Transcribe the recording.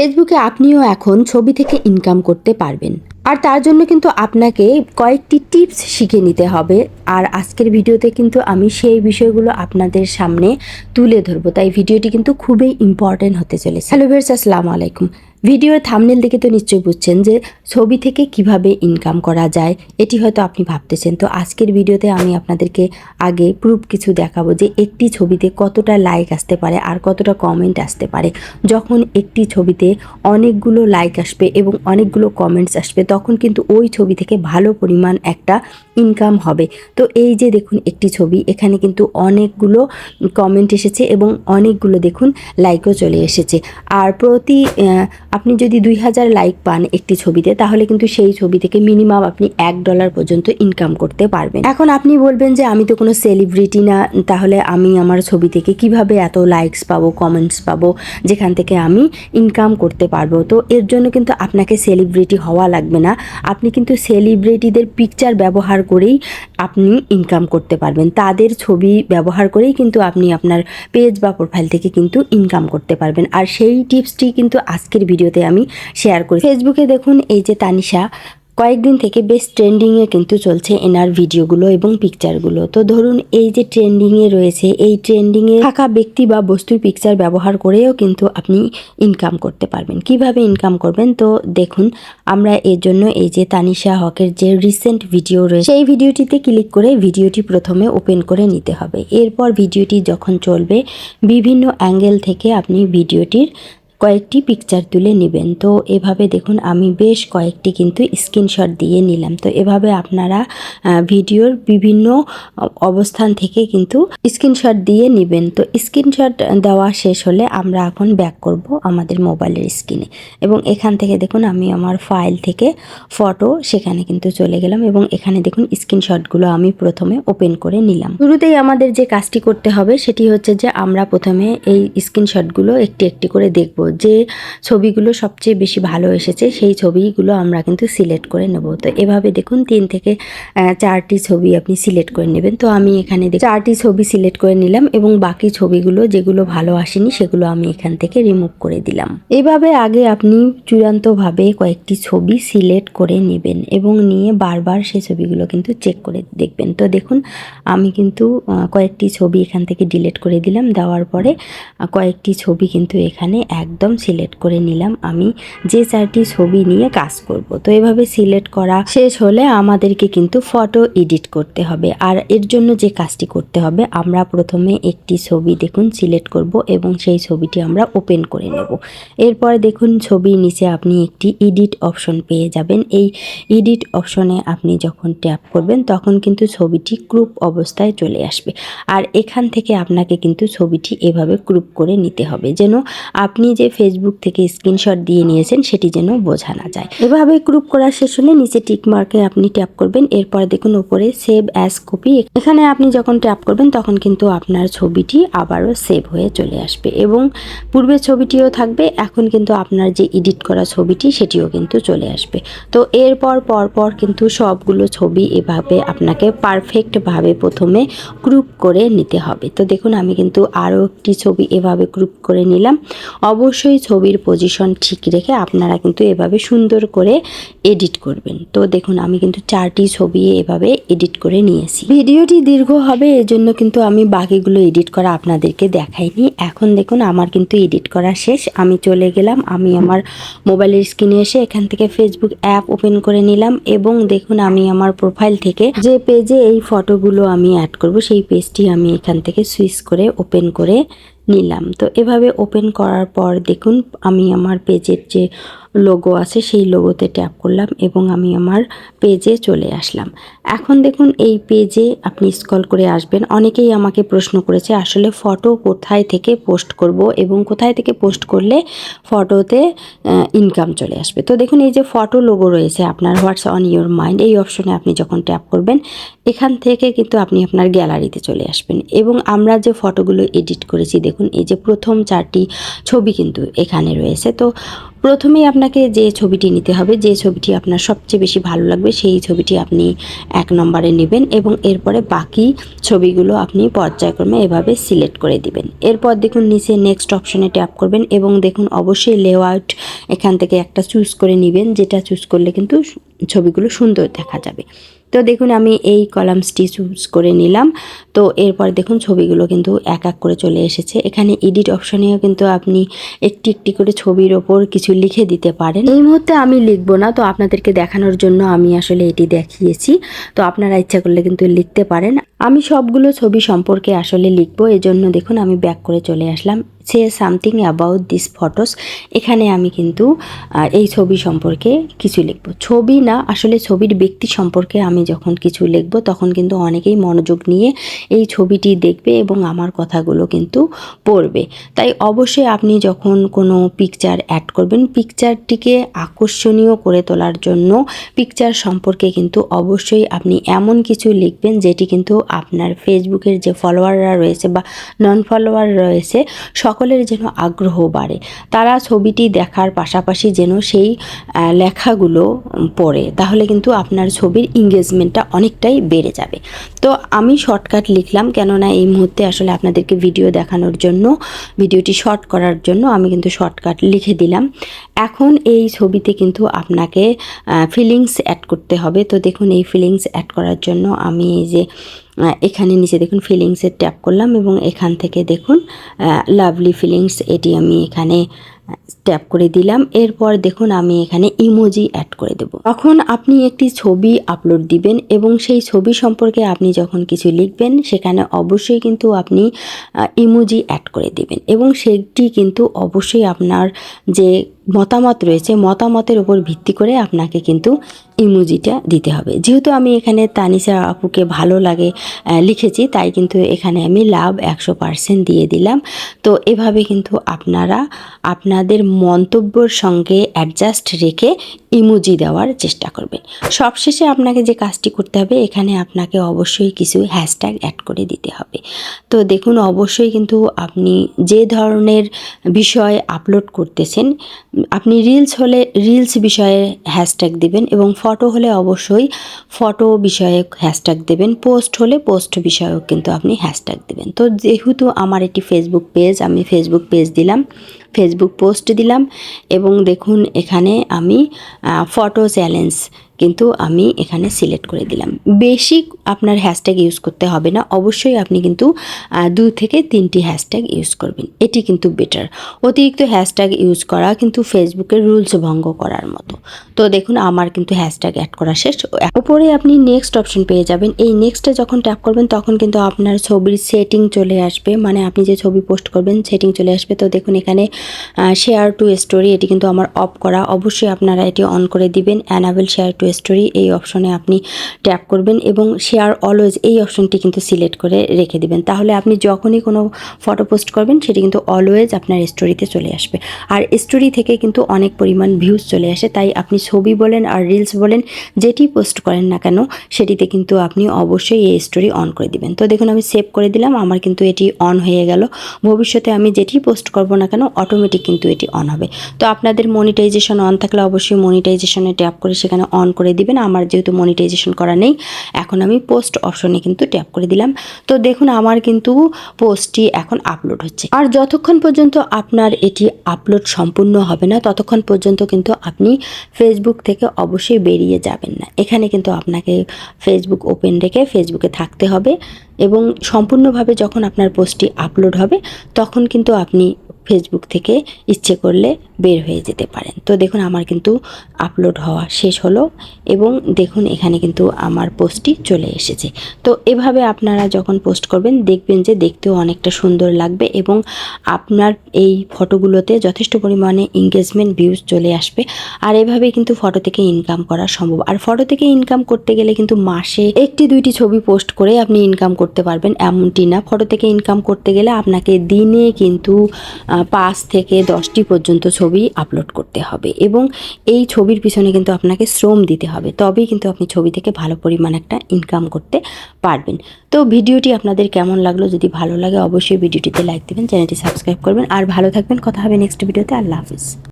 ফেসবুকে আপনিও এখন ছবি থেকে ইনকাম করতে পারবেন, আর তার জন্য কিন্তু আপনাকে কয়েকটি টিপস শিখে নিতে হবে। আর আজকের ভিডিওতে কিন্তু আমি সেই বিষয়গুলো আপনাদের সামনে তুলে ধরবো, তাই ভিডিওটি কিন্তু খুবই ইম্পর্টেন্ট হতে চলেছে। হ্যালো ভিউয়ার্স, আসসালামু আলাইকুম। ভিডিওর থাম্বনেল দেখে তো নিশ্চয়ই বুঝছেন যে ছবি থেকে কিভাবে ইনকাম করা যায়, এটি হয়তো আপনি ভাবতেছেন। তো আজকের ভিডিওতে আমি আপনাদেরকে আগে প্রুফ কিছু দেখাবো যে একটি ছবিতে কতটা লাইক আসতে পারে আর কতটা কমেন্ট আসতে পারে। যখন একটি ছবিতে অনেকগুলো লাইক আসবে এবং অনেকগুলো কমেন্টস আসবে, তখন কিন্তু ওই ছবি থেকে ভালো পরিমাণ একটা ইনকাম হবে। তো এই যে দেখুন একটি ছবি, এখানে কিন্তু অনেকগুলো কমেন্ট এসেছে এবং অনেকগুলো দেখুন লাইকও চলে এসেছে। আর প্রতি আপনি যদি 2000 লাইক পান একটি ছবিতে, তাহলে কিন্তু সেই ছবি থেকে মিনিমাম আপনি $1 পর্যন্ত ইনকাম করতে পারবেন। এখন আপনি বলবেন যে আমি তো কোনো সেলিব্রিটি না, তাহলে আমি আমার ছবি থেকে কিভাবে এত লাইকস পাবো, কমেন্টস পাবো, যেখান থেকে আমি ইনকাম করতে পারবো? তো এর জন্য কিন্তু আপনাকে সেলিব্রিটি হওয়া লাগবে না। আপনি কিন্তু সেলিব্রিটিদের পিকচার ব্যবহার করেই আপনি ইনকাম করতে পারবেন। তাদের ছবি ব্যবহার করেই কিন্তু আপনি আপনার পেজ বা প্রোফাইল থেকে কিন্তু ইনকাম করতে পারবেন। আর সেই টিপসটি কিন্তু আজকের ভিডিওতে আমি শেয়ার করি। ফেসবুকে দেখুন এই যে তানিশা কয়েকদিন থেকে বেশ ট্রেন্ডিংয়ে কিন্তু চলছে এনার ভিডিওগুলো এবং পিকচারগুলো। তো ধরুন এই যে ট্রেন্ডিংয়ে রয়েছে, এই ট্রেন্ডিংয়ে থাকা ব্যক্তি বা বস্তুর পিকচার ব্যবহার করেও কিন্তু আপনি ইনকাম করতে পারবেন। কিভাবে ইনকাম করবেন? তো দেখুন, আমরা এর জন্য এই যে তানিশা হকের যে রিসেন্ট ভিডিও রয়েছে, সেই ভিডিওটিতে ক্লিক করে ভিডিওটি প্রথমে ওপেন করে নিতে হবে। এরপর ভিডিওটি যখন চলবে, বিভিন্ন অ্যাঙ্গেল থেকে আপনি ভিডিওটির কয়েকটি পিকচার তুলে নেবেন। তো এভাবে দেখুন আমি বেশ কয়েকটি কিন্তু স্ক্রিনশট দিয়ে নিলাম। তো এভাবে আপনারা ভিডিওর বিভিন্ন অবস্থান থেকে কিন্তু স্ক্রিনশট দিয়ে নেবেন। তো স্ক্রিনশট দেওয়া শেষ হলে আমরা এখন ব্যাক করব আমাদের মোবাইলের স্ক্রিনে, এবং এখান থেকে দেখুন আমি আমার ফাইল থেকে ফটো সেখানে কিন্তু চলে গেলাম, এবং এখানে দেখুন স্ক্রিনশটগুলো আমি প্রথমে ওপেন করে নিলাম। শুরুতেই আমাদের যে কাজটি করতে হবে সেটি হচ্ছে যে আমরা প্রথমে এই স্ক্রিনশটগুলো একটি একটি করে দেখব। যে ছবিগুলো সবচেয়ে বেশি ভালো এসেছে সেই ছবিগুলো আমরা কিন্তু সিলেক্ট করে নেব। তো এভাবে দেখুন 3 থেকে 4টি ছবি আপনি সিলেক্ট করে নেবেন। তো আমি এখানে 4টি ছবি সিলেক্ট করে নিলাম, এবং বাকি ছবিগুলো যেগুলো ভালো আসেনি সেগুলো আমি এখান থেকে রিমুভ করে দিলাম। এভাবে আগে আপনি চূড়ান্তভাবে কয়েকটি ছবি সিলেক্ট করে নেবেন এবং নিয়ে বারবার সেই ছবিগুলো কিন্তু চেক করে দেখবেন। তো দেখুন আমি কিন্তু কয়েকটি ছবি এখান থেকে ডিলিট করে দিলাম। দেওয়ার পরে কয়েকটি ছবি কিন্তু এখানে একদম সিলেক্ট করে নিলাম আমি যে 4টি ছবি নিয়ে কাজ করব। তো এভাবে সিলেক্ট করা শেষ হলে আমাদেরকে কিন্তু ফটো এডিট করতে হবে। আর এর জন্য যে কাজটি করতে হবে, আমরা প্রথমে একটি ছবি দেখুন সিলেক্ট করব এবং সেই ছবিটি আমরা ওপেন করে নেব। এরপরে দেখুন ছবির নিচে আপনি একটি এডিট অপশন পেয়ে যাবেন। এই এডিট অপশনে আপনি যখন ট্যাপ করবেন তখন কিন্তু ছবিটি ক্রুপ অবস্থায় চলে আসবে। আর এখান থেকে আপনাকে কিন্তু ছবিটি এভাবে ক্রুপ করে নিতে হবে, যেন আপনি যে ফেসবুক থেকে স্ক্রিনশট দিয়ে নিয়েছেন সেটি যেন বোঝা না যায়। এভাবে ক্রুপ করা শেষ হলে নিচে টিক মার্কে আপনি ট্যাপ করবেন। এরপর দেখুন উপরে সেভ অ্যাজ কপি, এখানে আপনি যখন ট্যাপ করবেন তখন কিন্তু আপনার ছবিটি আবারও সেভ হয়ে চলে আসবে এবং পূর্বের ছবিটিও থাকবে। এখন কিন্তু আপনার যে এডিট করা ছবিটি সেটিও কিন্তু চলে আসবে। তো এরপর পরপর কিন্তু সবগুলো ছবি এভাবে আপনাকে পারফেক্টভাবে প্রথমে ক্রুপ করে নিতে হবে। তো দেখুন আমি কিন্তু আরও একটি ছবি এভাবে ক্রুপ করে নিলাম। অবশ্যই ছবির পজিশন ঠিক রেখে আপনারা কিন্তু এভাবে সুন্দর করে এডিট করবেন। তো দেখুন আমি কিন্তু 4টি ছবি এভাবে এডিট করে নিয়েছি। ভিডিওটি দীর্ঘ হবে, এজন্য কিন্তু আমি বাকিগুলো এডিট করা আপনাদেরকে দেখাইনি। এখন দেখুন আমার কিন্তু এডিট করা শেষ। আমি চলে গেলাম, আমি আমার মোবাইলের স্ক্রিনে এসে এখান থেকে ফেসবুক অ্যাপ ওপেন করে নিলাম, এবং দেখুন আমি আমার প্রোফাইল থেকে যে পেজে এই ফটোগুলো আমি অ্যাড করব সেই পেজটি আমি এখান থেকে সুইচ করে ওপেন করে নিলাম। তো এভাবে ওপেন করার পর দেখুন আমি আমার পেজের যে লোগো আছে সেই লোগোতে ট্যাপ করলাম এবং আমি আমার পেজে চলে আসলাম। এখন দেখুন এই পেজে আপনি স্ক্রল করে আসবেন। অনেকেই আমাকে প্রশ্ন করেছে আসলে ফটো কোথায় থেকে পোস্ট করব এবং কোথায় থেকে পোস্ট করলে ফটোতে ইনকাম চলে আসবে। তো দেখুন এই যে ফটো লোগো রয়েছে আপনার হোয়াটস অন ইউর মাইন্ড, এই অপশনে আপনি যখন ট্যাপ করবেন এখান থেকে কিন্তু আপনি আপনার গ্যালারিতে চলে আসবেন, এবং আমরা যে ফটোগুলো এডিট করেছি দেখুন এই যে প্রথম 4টি ছবি কিন্তু এখানে রয়েছে। তো প্রথমেই আপনাকে যে ছবিটি নিতে হবে, যে ছবিটি আপনার সবচেয়ে বেশি ভালো লাগবে সেই ছবিটি আপনি 1 নম্বরে নেবেন এবং এরপরে বাকি ছবিগুলো আপনি পর্যায়ক্রমে এভাবে সিলেক্ট করে দিবেন। এরপর দেখুন নিচে নেক্সট অপশনে ট্যাপ করবেন এবং দেখুন অবশ্যই লেআউট এখান থেকে একটা চুজ করে নেবেন, যেটা চুজ করলে কিন্তু ছবিগুলো সুন্দর দেখা যাবে। তো দেখুন আমি এই কলামসটি চুজ করে নিলাম। তো এরপর দেখুন ছবিগুলো কিন্তু এক এক করে চলে এসেছে। এখানে এডিট অপশনেও কিন্তু আপনি একটি একটি করে ছবির ওপর কিছু লিখে দিতে পারেন। এই মুহূর্তে আমি লিখবো না, তো আপনাদেরকে দেখানোর জন্য আমি আসলে এটি দেখিয়েছি। তো আপনারা ইচ্ছা করলে কিন্তু লিখতে পারেন। আমি সবগুলো ছবি সম্পর্কে আসলে লিখবো, এজন্য দেখুন আমি ব্যাক করে চলে আসলাম। Say something about this photos, এখানে আমি কিন্তু এই ছবি সম্পর্কে কিছু লিখব। ছবি না, আসলে ছবির ব্যক্তি সম্পর্কে আমি যখন কিছু লিখব তখন কিন্তু অনেকেই মনোযোগ নিয়ে এই ছবিটি দেখবে এবং আমার কথাগুলো কিন্তু পড়বে। তাই অবশ্যই আপনি যখন কোনো পিকচার অ্যাড করবেন, পিকচারটিকে আকর্ষণীয় করে তোলার জন্য পিকচার সম্পর্কে কিন্তু অবশ্যই আপনি এমন কিছু লিখবেন যেটি কিন্তু আপনার ফেসবুকের যে ফলোয়াররা রয়েছে বা নন ফলোয়ার রয়েছে সকলের যেন আগ্রহ বাড়ে, তারা ছবিটি দেখার পাশাপাশি যেন সেই লেখাগুলো পড়ে, তাহলে কিন্তু আপনার ছবির এঙ্গেজমেন্টটা অনেকটাই বেড়ে যাবে। তো আমি শর্টকাট লিখলাম, কেননা এই মুহূর্তে আসলে আপনাদেরকে ভিডিও দেখানোর জন্য, ভিডিওটি শর্ট করার জন্য আমি কিন্তু শর্টকাট লিখে দিলাম। এখন এই ছবিতে কিন্তু আপনাকে ফিলিংস অ্যাড করতে হবে। তো দেখুন এই ফিলিংস অ্যাড করার জন্য আমি এই যে এখানে নিচে দেখুন ফিলিংসের ট্যাপ করলাম এবং এখান থেকে দেখুন লাভলি ফিলিংস, এটি আমি এখানে ট্যাপ করে দিলাম। এরপর দেখুন আমি এখানে ইমোজি অ্যাড করে দেব। তখন আপনি একটি ছবি আপলোড দিবেন এবং সেই ছবি সম্পর্কে আপনি যখন কিছু লিখবেন সেখানে অবশ্যই কিন্তু আপনি ইমোজি অ্যাড করে দিবেন এবং সেটি কিন্তু অবশ্যই আপনার যে মতামত রয়েছে, মতামতের উপর ভিত্তি করে আপনাকে কিন্তু ইমোজিটা দিতে হবে। যেহেতু আমি এখানে তানিশা আপুকে ভালো লাগে লিখেছি, তাই কিন্তু এখানে আমি লাভ 100% দিয়ে দিলাম। তো এভাবে কিন্তু আপনারা আপনাদের মন্তব্যের সঙ্গে অ্যাডজাস্ট রেখে ইমোজি দেওয়ার চেষ্টা করবেন। সবশেষে আপনাকে যে কাজটি করতে হবে, এখানে আপনাকে অবশ্যই কিছু হ্যাশট্যাগ অ্যাড করে দিতে হবে। তো দেখুন অবশ্যই কিন্তু আপনি যে ধরনের বিষয় আপলোড করতেছেন, আপনি রিলস হলে রিলস বিষয়ে হ্যাশট্যাগ দিবেন এবং ফটো হলে অবশ্যই ফটো বিষয়ে হ্যাশট্যাগ দেবেন, পোস্ট হলে পোস্ট বিষয়েও কিন্তু আপনি হ্যাশট্যাগ দেবেন। তো যেহেতু আমার এটি ফেসবুক পেজ, আমি ফেসবুক পেজ দিলাম, ফেসবুক পোস্ট দিলাম এবং দেখুন এখানে আমি ফটো চ্যালেঞ্জ কিন্তু আমি এখানে সিলেক্ট করে দিলাম। বেশি আপনার হ্যাশট্যাগ ইউজ করতে হবে না, অবশ্যই আপনি কিন্তু 2 থেকে 3টি হ্যাশট্যাগ ইউজ করবেন, এটি কিন্তু বেটার। অতিরিক্ত হ্যাশট্যাগ ইউজ করা কিন্তু ফেসবুকের রুলস ভঙ্গ করার মতো। তো দেখুন আমার কিন্তু হ্যাশট্যাগ অ্যাড করা শেষ। উপরে আপনি নেক্সট অপশন পেয়ে যাবেন, এই নেক্সটে যখন ট্যাপ করবেন তখন কিন্তু আপনার ছবির সেটিং চলে আসবে, মানে আপনি যে ছবি পোস্ট করবেন সেটিং চলে আসবে। তো দেখুন এখানে শেয়ার টু স্টোরি, এটি কিন্তু আমার অফ করা, অবশ্যই আপনারা এটি অন করে দিবেন। অ্যানাবেল শেয়ার টু স্টোরি এই অপশনে আপনি ট্যাপ করবেন এবং শেয়ার অলওয়েজ এই অপশনটি কিন্তু সিলেক্ট করে রেখে দিবেন, তাহলে আপনি যখনই কোনো ফটো পোস্ট করবেন সেটি কিন্তু অলওয়েজ আপনার স্টোরিতে চলে আসবে। আর স্টোরি থেকে কিন্তু অনেক পরিমাণ ভিউজ চলে আসে, তাই আপনি ছবি বলেন আর রিলস বলেন যেটি পোস্ট করেন না কেন সেটিতে কিন্তু আপনি অবশ্যই এই স্টোরি অন করে দিবেন। তো দেখুন আমি সেভ করে দিলাম, আমার কিন্তু এটি অন হয়ে গেল। ভবিষ্যতে আমি যেটি পোস্ট করব না কেন অটোমেটিক কিন্তু এটি অন হবে। তো আপনাদের মনিটাইজেশন অন থাকলে অবশ্যই মনিটাইজেশনে ট্যাপ করে সেখানে অন করে দিবেন। আমার যেহেতু মনিটাইজেশন করা নেই, এখন আমি পোস্ট অপশনে কিন্তু ট্যাপ করে দিলাম। তো দেখুন আমার কিন্তু পোস্টটি এখন আপলোড হচ্ছে। আর যতক্ষণ পর্যন্ত আপনার এটি আপলোড সম্পূর্ণ হবে না ততক্ষণ পর্যন্ত কিন্তু আপনি ফেসবুক থেকে অবশ্যই বেরিয়ে যাবেন না। এখানে কিন্তু আপনাকে ফেসবুক ওপেন রেখে ফেসবুকে থাকতে হবে এবং সম্পূর্ণভাবে যখন আপনার পোস্টটি আপলোড হবে তখন কিন্তু আপনি ফেসবুক থেকে ইচ্ছে করলে বের হয়ে যেতে পারেন। তো দেখুন আমার কিন্তু আপলোড হওয়া শেষ হলো এবং দেখুন এখানে কিন্তু আমার পোস্টটি চলে এসেছে। তো এভাবে আপনারা যখন পোস্ট করবেন দেখবেন যে দেখতেও অনেকটা সুন্দর লাগবে এবং আপনার এই ফটোগুলোতে যথেষ্ট পরিমাণে এঙ্গেজমেন্ট ভিউজ চলে আসবে। আর এভাবে কিন্তু ফটো থেকে ইনকাম করা সম্ভব। আর ফটো থেকে ইনকাম করতে গেলে কিন্তু মাসে 1-2টি ছবি পোস্ট করে আপনি ইনকাম করতে পারবেন এমনটি না। ফটো থেকে ইনকাম করতে গেলে আপনাকে দিনে কিন্তু 5 থেকে 10টি পর্যন্ত ছবি আপলোড করতে হবে এবং এই ছবির পিছনে কিন্তু আপনাকে শ্রম দিতে হবে, তবেই কিন্তু আপনি ছবি থেকে ভালো পরিমাণ একটা ইনকাম করতে পারবেন। তো ভিডিওটি আপনাদের কেমন লাগলো? যদি ভালো লাগে অবশ্যই ভিডিওটিতে লাইক দেবেন, চ্যানেলটি সাবস্ক্রাইব করবেন আর ভালো থাকবেন। কথা হবে নেক্সট ভিডিওতে। আল্লাহ হাফিজ।